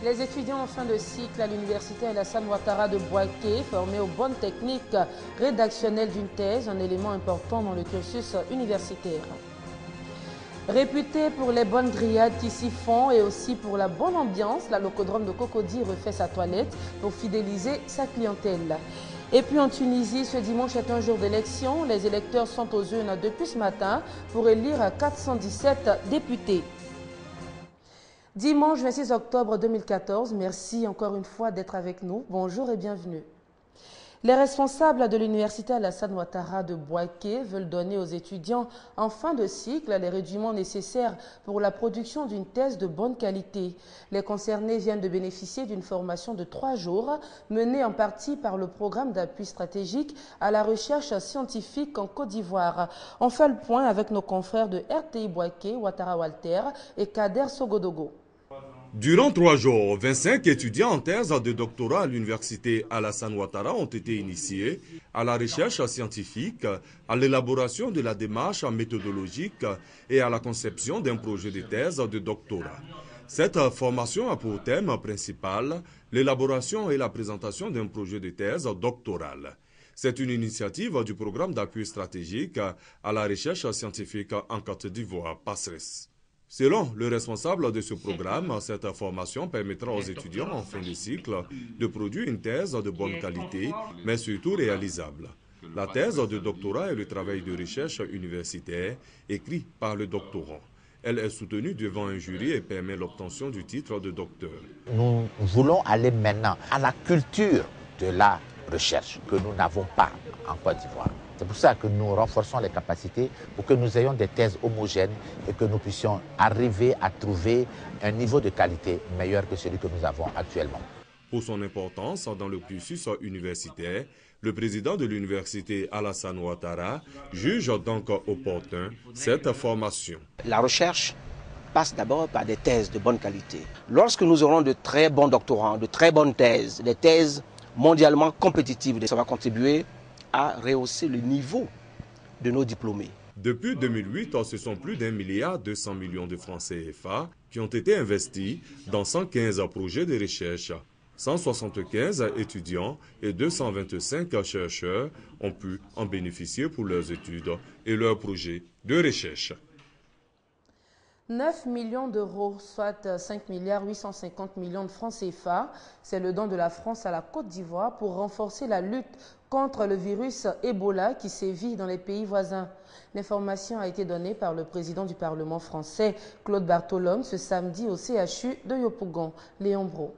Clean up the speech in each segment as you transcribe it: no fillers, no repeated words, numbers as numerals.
Les étudiants en fin de cycle à l'université Alassane Ouattara de Bouaké, formés aux bonnes techniques rédactionnelles d'une thèse, un élément important dans le cursus universitaire. Réputé pour les bonnes grillades qui s'y font et aussi pour la bonne ambiance, la locodrome de Cocody refait sa toilette pour fidéliser sa clientèle. Et puis en Tunisie, ce dimanche est un jour d'élection. Les électeurs sont aux urnes depuis ce matin pour élire 417 députés. Dimanche 26 octobre 2014, merci encore une fois d'être avec nous. Bonjour et bienvenue. Les responsables de l'université Alassane Ouattara de Bouaké veulent donner aux étudiants en fin de cycle les rudiments nécessaires pour la production d'une thèse de bonne qualité. Les concernés viennent de bénéficier d'une formation de 3 jours menée en partie par le programme d'appui stratégique à la recherche scientifique en Côte d'Ivoire. On fait le point avec nos confrères de RTI Bouaké, Ouattara Walter et Kader Sogodogo. Durant 3 jours, 25 étudiants en thèse de doctorat à l'université Alassane Ouattara ont été initiés à la recherche scientifique, à l'élaboration de la démarche méthodologique et à la conception d'un projet de thèse de doctorat. Cette formation a pour thème principal l'élaboration et la présentation d'un projet de thèse doctoral. C'est une initiative du programme d'appui stratégique à la recherche scientifique en Côte d'Ivoire, PASRES. Selon le responsable de ce programme, cette formation permettra aux étudiants en fin de cycle de produire une thèse de bonne qualité, mais surtout réalisable. La thèse de doctorat est le travail de recherche universitaire écrit par le doctorant. Elle est soutenue devant un jury et permet l'obtention du titre de docteur. Nous voulons aller maintenant à la culture de la recherche que nous n'avons pas en Côte d'Ivoire. C'est pour ça que nous renforçons les capacités pour que nous ayons des thèses homogènes et que nous puissions arriver à trouver un niveau de qualité meilleur que celui que nous avons actuellement. Pour son importance dans le cursus universitaire, le président de l'université Alassane Ouattara juge donc opportun cette formation. La recherche passe d'abord par des thèses de bonne qualité. Lorsque nous aurons de très bons doctorants, de très bonnes thèses, des thèses mondialement compétitives, ça va contribuer à rehausser le niveau de nos diplômés. Depuis 2008, ce sont plus d'1,2 milliard de francs CFA qui ont été investis dans 115 projets de recherche. 175 étudiants et 225 chercheurs ont pu en bénéficier pour leurs études et leurs projets de recherche. 9 millions d'euros, soit 5 milliards 850 millions de francs CFA. C'est le don de la France à la Côte d'Ivoire pour renforcer la lutte contre le virus Ebola qui sévit dans les pays voisins. L'information a été donnée par le président du Parlement français, Claude Bartholome, ce samedi au CHU de Yopougon. Léon Bro.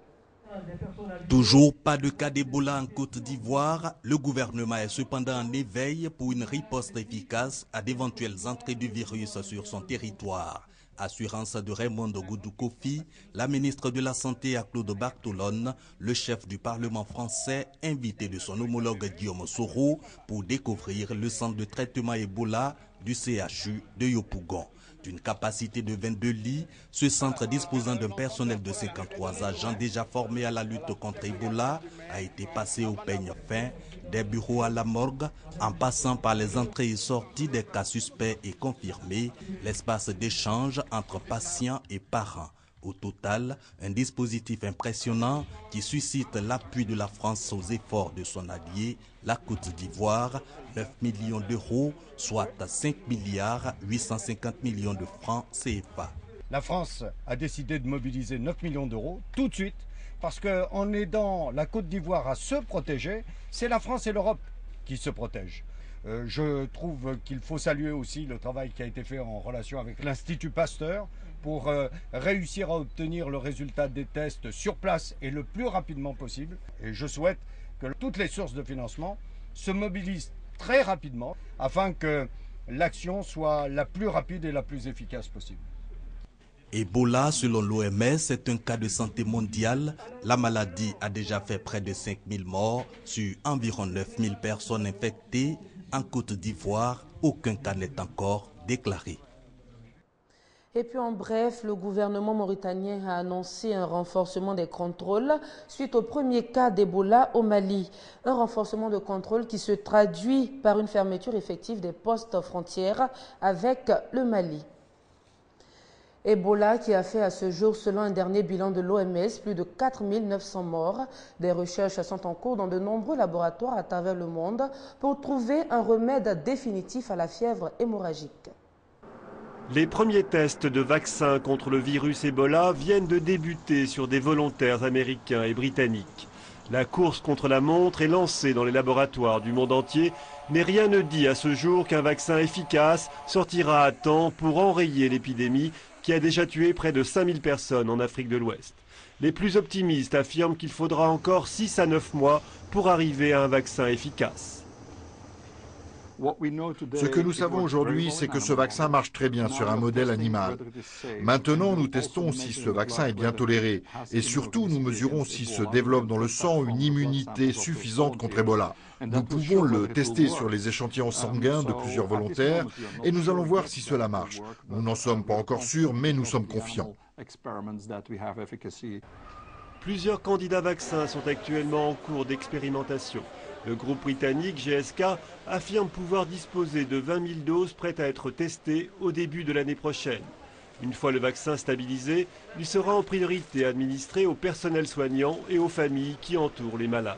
Toujours pas de cas d'Ebola en Côte d'Ivoire, le gouvernement est cependant en éveil pour une riposte efficace à d'éventuelles entrées du virus sur son territoire. Assurance de Raymond Goudou Kofi, la ministre de la Santé à Claude Bartholone, le chef du Parlement français, invité de son homologue Guillaume Soro pour découvrir le centre de traitement Ebola du CHU de Yopougon. D'une capacité de 22 lits, ce centre disposant d'un personnel de 53 agents déjà formés à la lutte contre Ebola a été passé au peigne fin, des bureaux à la morgue, en passant par les entrées et sorties des cas suspects et confirmés, l'espace d'échange entre patients et parents. Au total, un dispositif impressionnant qui suscite l'appui de la France aux efforts de son allié, la Côte d'Ivoire, 9 millions d'euros, soit 5 milliards 850 millions de francs CFA. La France a décidé de mobiliser 9 millions d'euros tout de suite parce qu'en aidant la Côte d'Ivoire à se protéger, c'est la France et l'Europe qui se protègent. Je trouve qu'il faut saluer aussi le travail qui a été fait en relation avec l'Institut Pasteur pour réussir à obtenir le résultat des tests sur place et le plus rapidement possible. Et je souhaite que toutes les sources de financement se mobilisent très rapidement afin que l'action soit la plus rapide et la plus efficace possible. Ebola, selon l'OMS, est un cas de santé mondial. La maladie a déjà fait près de 5000 morts sur environ 9000 personnes infectées. En Côte d'Ivoire, aucun cas n'est encore déclaré. Et puis en bref, le gouvernement mauritanien a annoncé un renforcement des contrôles suite au premier cas d'Ebola au Mali. Un renforcement de contrôle qui se traduit par une fermeture effective des postes frontières avec le Mali. Ebola qui a fait à ce jour, selon un dernier bilan de l'OMS, plus de 4 900 morts. Des recherches sont en cours dans de nombreux laboratoires à travers le monde pour trouver un remède définitif à la fièvre hémorragique. Les premiers tests de vaccins contre le virus Ebola viennent de débuter sur des volontaires américains et britanniques. La course contre la montre est lancée dans les laboratoires du monde entier, mais rien ne dit à ce jour qu'un vaccin efficace sortira à temps pour enrayer l'épidémie qui a déjà tué près de 5000 personnes en Afrique de l'Ouest. Les plus optimistes affirment qu'il faudra encore 6 à 9 mois pour arriver à un vaccin efficace. Ce que nous savons aujourd'hui, c'est que ce vaccin marche très bien sur un modèle animal. Maintenant, nous testons si ce vaccin est bien toléré et surtout, nous mesurons si se développe dans le sang une immunité suffisante contre Ebola. Nous pouvons le tester sur les échantillons sanguins de plusieurs volontaires et nous allons voir si cela marche. Nous n'en sommes pas encore sûrs, mais nous sommes confiants. Plusieurs candidats vaccins sont actuellement en cours d'expérimentation. Le groupe britannique GSK affirme pouvoir disposer de 20 000 doses prêtes à être testées au début de l'année prochaine. Une fois le vaccin stabilisé, il sera en priorité administré au personnel soignant et aux familles qui entourent les malades.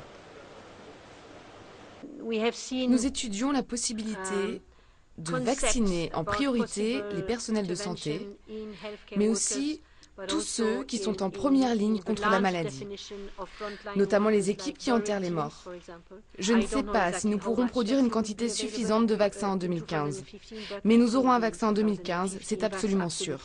Nous étudions la possibilité de vacciner en priorité les personnels de santé, mais aussi tous ceux qui sont en première ligne contre la maladie, notamment les équipes qui enterrent les morts. Je ne sais pas si nous pourrons produire une quantité suffisante de vaccins en 2015, mais nous aurons un vaccin en 2015, c'est absolument sûr.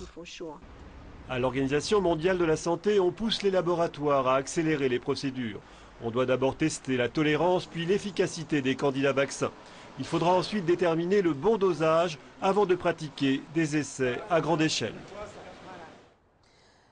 À l'Organisation mondiale de la santé, on pousse les laboratoires à accélérer les procédures. On doit d'abord tester la tolérance puis l'efficacité des candidats vaccins. Il faudra ensuite déterminer le bon dosage avant de pratiquer des essais à grande échelle.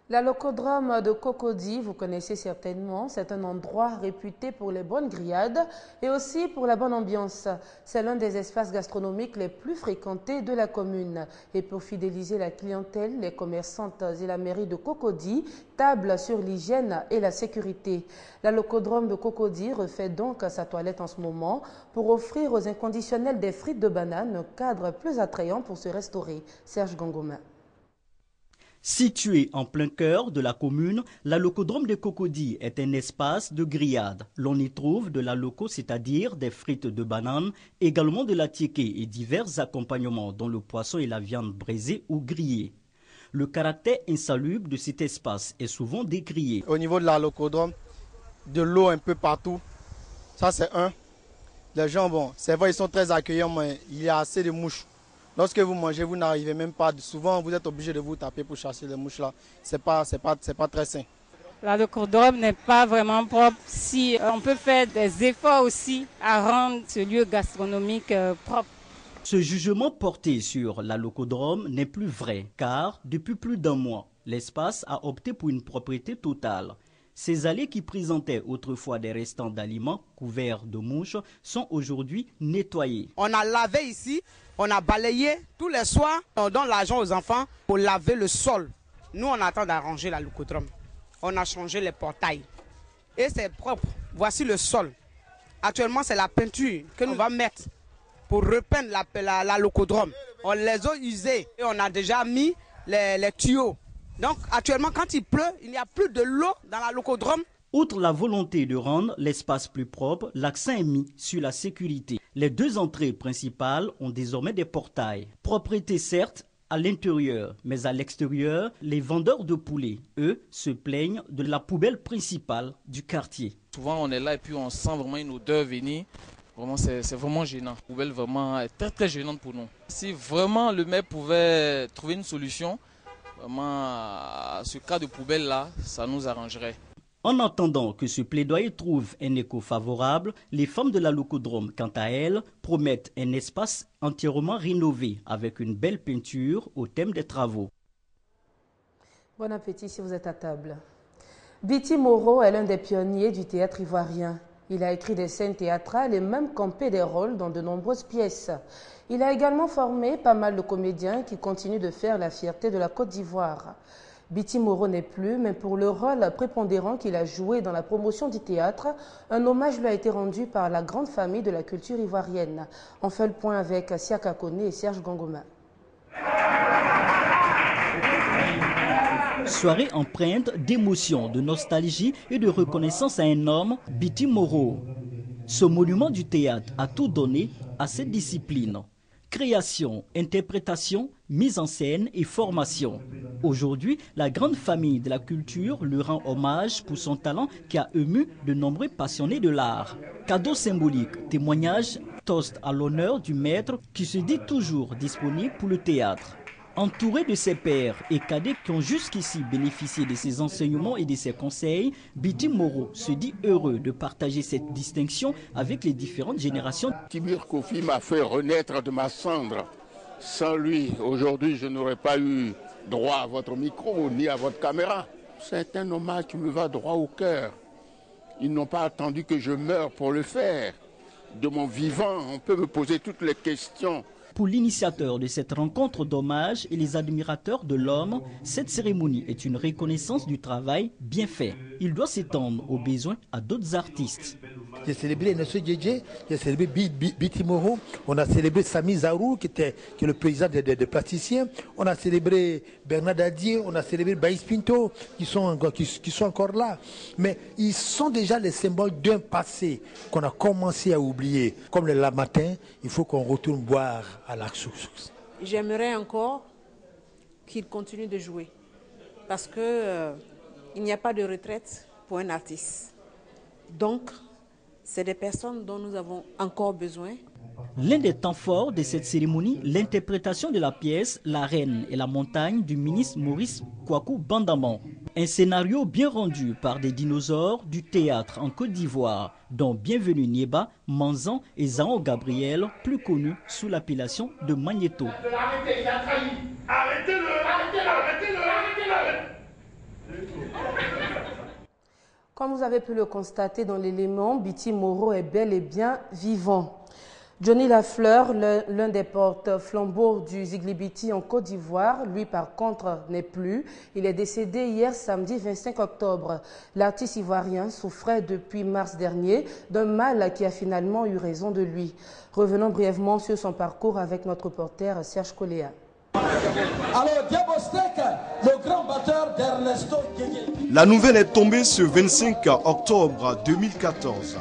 La locodrome de Cocody, vous connaissez certainement, c'est un endroit réputé pour les bonnes grillades et aussi pour la bonne ambiance. C'est l'un des espaces gastronomiques les plus fréquentés de la commune. Et pour fidéliser la clientèle, les commerçantes et la mairie de Cocody tablent sur l'hygiène et la sécurité. La locodrome de Cocody refait donc sa toilette en ce moment pour offrir aux inconditionnels des frites de banane, un cadre plus attrayant pour se restaurer. Serge Gangoma. Situé en plein cœur de la commune, la locodrome de Cocody est un espace de grillade. L'on y trouve de la loco, c'est-à-dire des frites de banane, également de la tiéké et divers accompagnements dont le poisson et la viande braisée ou grillée. Le caractère insalubre de cet espace est souvent décrié. Au niveau de la locodrome, de l'eau un peu partout, ça c'est un. Les gens, bon, c'est vrai, ils sont très accueillants, mais il y a assez de mouches. Lorsque vous mangez, vous n'arrivez même pas. Souvent, vous êtes obligé de vous taper pour chasser les mouches là. C'est pas très sain. La locodrome n'est pas vraiment propre. Si on peut faire des efforts aussi à rendre ce lieu gastronomique propre. Ce jugement porté sur la locodrome n'est plus vrai, car depuis plus d'un mois, l'espace a opté pour une propriété totale. Ces allées qui présentaient autrefois des restants d'aliments couverts de mouches sont aujourd'hui nettoyées. On a lavé ici, on a balayé tous les soirs, on donne l'argent aux enfants pour laver le sol. Nous, on attend d'arranger la locodrome. On a changé les portails et c'est propre. Voici le sol. Actuellement, c'est la peinture que nous va mettre pour repeindre la locodrome. On les a usés et on a déjà mis les tuyaux. Donc actuellement, quand il pleut, il n'y a plus de l'eau dans la locodrome. Outre la volonté de rendre l'espace plus propre, l'accent est mis sur la sécurité. Les deux entrées principales ont désormais des portails. Propriété certes à l'intérieur, mais à l'extérieur, les vendeurs de poulets, eux, se plaignent de la poubelle principale du quartier. Souvent on est là et puis on sent vraiment une odeur venir. Vraiment, c'est vraiment gênant. La poubelle vraiment est très très gênante pour nous. Si vraiment le maire pouvait trouver une solution, vraiment, ce cas de poubelle-là, ça nous arrangerait. En attendant que ce plaidoyer trouve un écho favorable, les femmes de la locodrome, quant à elles, promettent un espace entièrement rénové avec une belle peinture au thème des travaux. Bon appétit si vous êtes à table. Biti Moreau est l'un des pionniers du théâtre ivoirien. Il a écrit des scènes théâtrales et même campé des rôles dans de nombreuses pièces. Il a également formé pas mal de comédiens qui continuent de faire la fierté de la Côte d'Ivoire. Biti Moreau n'est plus, mais pour le rôle prépondérant qu'il a joué dans la promotion du théâtre, un hommage lui a été rendu par la grande famille de la culture ivoirienne. On fait le point avec Siaka Kone et Serge Gangoma. Soirée empreinte d'émotion, de nostalgie et de reconnaissance à un homme, Biti Moro. Ce monument du théâtre a tout donné à cette discipline. Création, interprétation, mise en scène et formation. Aujourd'hui, la grande famille de la culture lui rend hommage pour son talent qui a ému de nombreux passionnés de l'art. Cadeau symbolique, témoignage, toast à l'honneur du maître qui se dit toujours disponible pour le théâtre. Entouré de ses pairs et cadets qui ont jusqu'ici bénéficié de ses enseignements et de ses conseils, Biti Moro se dit heureux de partager cette distinction avec les différentes générations. Tibir Kofi m'a fait renaître de ma cendre. Sans lui, aujourd'hui, je n'aurais pas eu droit à votre micro ni à votre caméra. C'est un hommage qui me va droit au cœur. Ils n'ont pas attendu que je meure pour le faire. De mon vivant, on peut me poser toutes les questions. Pour l'initiateur de cette rencontre d'hommage et les admirateurs de l'homme, cette cérémonie est une reconnaissance du travail bien fait. Il doit s'étendre aux besoins à d'autres artistes. J'ai célébré Nelson Djedje, j'ai célébré Biti Moro, on a célébré Sami Zarou qui est le président des plasticiens, on a célébré Bernard Dadier, on a célébré Baïs Pinto qui sont encore là. Mais ils sont déjà les symboles d'un passé qu'on a commencé à oublier. Comme le matin, il faut qu'on retourne boire à la source. J'aimerais encore qu'il continue de jouer parce que il n'y a pas de retraite pour un artiste. Donc, c'est des personnes dont nous avons encore besoin. L'un des temps forts de cette cérémonie, l'interprétation de la pièce La Reine et la Montagne du ministre Maurice Kwaku Bandaman. Un scénario bien rendu par des dinosaures du théâtre en Côte d'Ivoire, dont Bienvenue Nieba, Manzan et Zao Gabriel, plus connus sous l'appellation de Magnéto. Arrêtez, il a trahi. Arrêtez-le. Comme vous avez pu le constater dans l'élément, Biti Moro est bel et bien vivant. Johnny Lafleur, l'un des porte-flambeaux du Ziglibiti en Côte d'Ivoire, lui par contre n'est plus. Il est décédé hier samedi 25 octobre. L'artiste ivoirien souffrait depuis mars dernier d'un mal qui a finalement eu raison de lui. Revenons brièvement sur son parcours avec notre reporter Serge Coléa. Alors, Diabostek, le grand batteur d'Ernesto Djedje. La nouvelle est tombée ce 25 octobre 2014.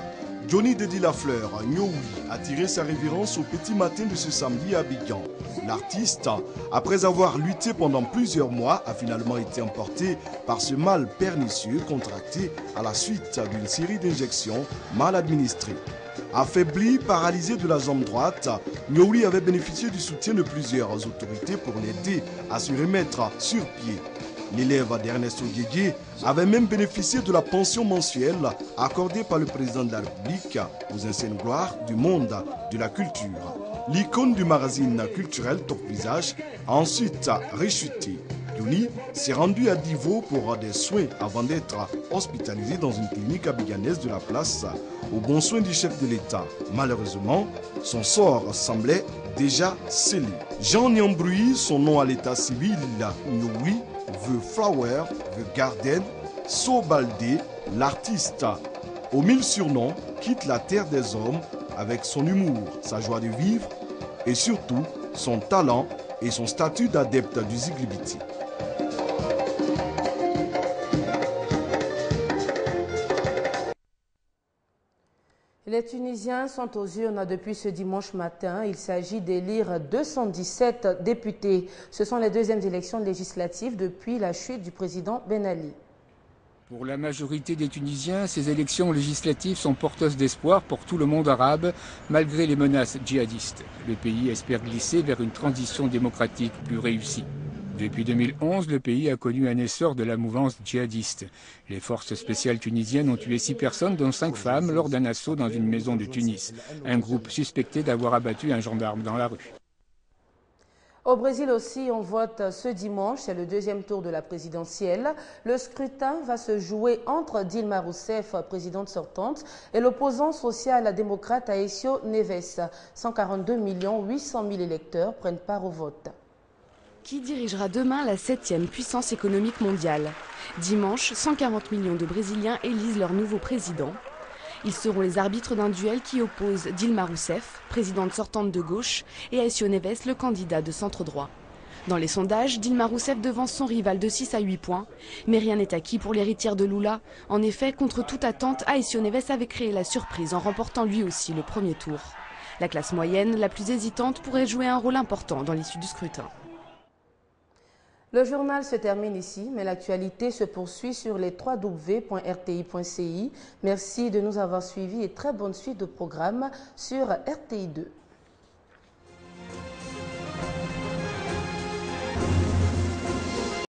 Johnny Dedi Lafleur, Nyoui, a tiré sa révérence au petit matin de ce samedi à Abidjan. L'artiste, après avoir lutté pendant plusieurs mois, a finalement été emporté par ce mal pernicieux contracté à la suite d'une série d'injections mal administrées. Affaibli, paralysé de la jambe droite, Nyoui avait bénéficié du soutien de plusieurs autorités pour l'aider à se remettre sur pied. L'élève d'Ernesto Djedje avait même bénéficié de la pension mensuelle accordée par le président de la République aux anciennes gloires du monde de la culture. L'icône du magazine culturel Top Visage a ensuite rechuté. Johnny s'est rendu à Divo pour des soins avant d'être hospitalisé dans une clinique abidjanaise de la place aux bons soins du chef de l'État. Malheureusement, son sort semblait déjà scellé. Jean Nyambroui, son nom à l'état civil, Nyoui, The Flower, The Garden, Sobaldé, l'artiste aux 1000 surnoms, quitte la terre des hommes avec son humour, sa joie de vivre et surtout son talent et son statut d'adepte du Ziglibiti. Les Tunisiens sont aux urnes depuis ce dimanche matin. Il s'agit d'élire 217 députés. Ce sont les deuxièmes élections législatives depuis la chute du président Ben Ali. Pour la majorité des Tunisiens, ces élections législatives sont porteuses d'espoir pour tout le monde arabe, malgré les menaces djihadistes. Le pays espère glisser vers une transition démocratique plus réussie. Depuis 2011, le pays a connu un essor de la mouvance djihadiste. Les forces spéciales tunisiennes ont tué 6 personnes, dont 5 femmes, lors d'un assaut dans une maison de Tunis. Un groupe suspecté d'avoir abattu un gendarme dans la rue. Au Brésil aussi, on vote ce dimanche, c'est le deuxième tour de la présidentielle. Le scrutin va se jouer entre Dilma Rousseff, présidente sortante, et l'opposant social-démocrate Aécio Neves. 142 800 000 électeurs prennent part au vote. Qui dirigera demain la 7e puissance économique mondiale? Dimanche, 140 millions de Brésiliens élisent leur nouveau président. Ils seront les arbitres d'un duel qui oppose Dilma Rousseff, présidente sortante de gauche, et Aécio Neves, le candidat de centre-droit. Dans les sondages, Dilma Rousseff devance son rival de 6 à 8 points. Mais rien n'est acquis pour l'héritière de Lula. En effet, contre toute attente, Aécio Neves avait créé la surprise en remportant lui aussi le premier tour. La classe moyenne, la plus hésitante, pourrait jouer un rôle important dans l'issue du scrutin. Le journal se termine ici, mais l'actualité se poursuit sur les www.rti.ci. Merci de nous avoir suivis et très bonne suite de programme sur RTI 2.